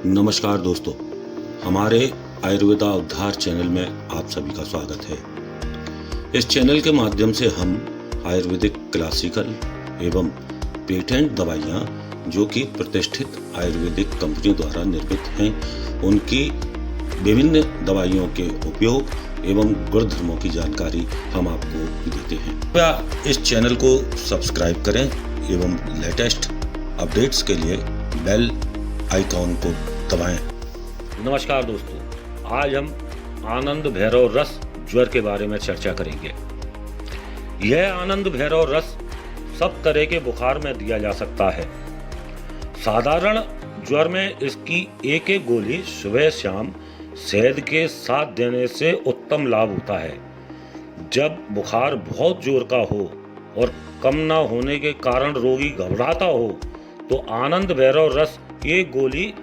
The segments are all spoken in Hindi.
नमस्कार दोस्तों, हमारे आयुर्वेदा उद्धार चैनल में आप सभी का स्वागत है। इस चैनल के माध्यम से हम आयुर्वेदिक क्लासिकल एवं पेटेंट दवाइयाँ जो कि प्रतिष्ठित आयुर्वेदिक कंपनियों द्वारा निर्मित हैं, उनकी विभिन्न दवाइयों के उपयोग एवं गुणधर्मों की जानकारी हम आपको देते हैं। कृपया इस चैनल को सब्सक्राइब करें एवं लेटेस्ट अपडेट्स के लिए बेल आइकॉन को दबाएं। नमस्कार दोस्तों, आज हम आनंद भैरव रस ज्वर के बारे में चर्चा करेंगे। यह आनंद भैरव रस सब तरह के बुखार में दिया जा सकता है। साधारण ज्वर में इसकी एक एक गोली सुबह शाम शहद के साथ देने से उत्तम लाभ होता है। जब बुखार बहुत जोर का हो और कम न होने के कारण रोगी घबराता हो तो आनंद भैरव रस एक गोली,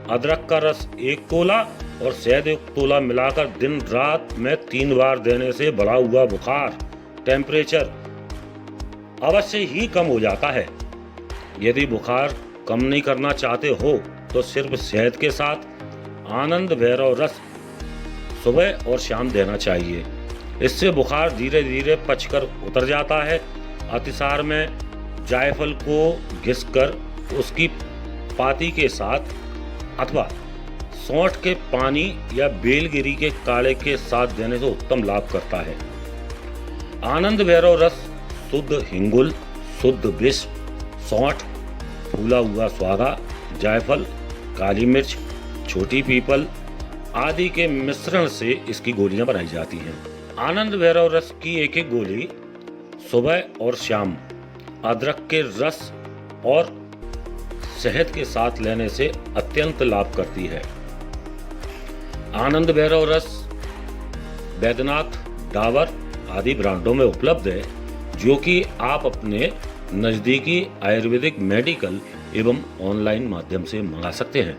अदरक का रस 1 तोला और शहद 1 तोला मिलाकर दिन रात में 3 बार देने से बढ़ा हुआ बुखार, टेम्परेचर अवश्य ही कम हो जाता है। यदि बुखार कम नहीं करना चाहते हो तो सिर्फ शहद के साथ आनंद भैरव रस सुबह और शाम देना चाहिए। इससे बुखार धीरे धीरे पचकर उतर जाता है। अतिसार में जायफल को घिसकर उसकी पाती के साथ अथवा सौंठ के पानी या बेलगिरी के काढ़े के साथ देने से उत्तम लाभ करता है। आनंद भैरव रस शुद्ध हिंगुल, शुद्ध विष, सौंठ, फूला हुआ स्वागा, जायफल, काली मिर्च, छोटी पीपल आदि के मिश्रण से इसकी गोलियां बनाई जाती हैं। आनंद भैरव रस की एक एक गोली सुबह और शाम अदरक के रस और शहद के साथ लेने से अत्यंत लाभ करती है। आनंद भैरव रस बैद्यनाथ, डाबर आदि ब्रांडों में उपलब्ध है, जो कि आप अपने नज़दीकी आयुर्वेदिक मेडिकल एवं ऑनलाइन माध्यम से मंगा सकते हैं।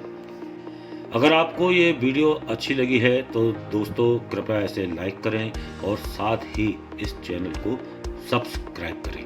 अगर आपको ये वीडियो अच्छी लगी है तो दोस्तों कृपया इसे लाइक करें और साथ ही इस चैनल को सब्सक्राइब करें।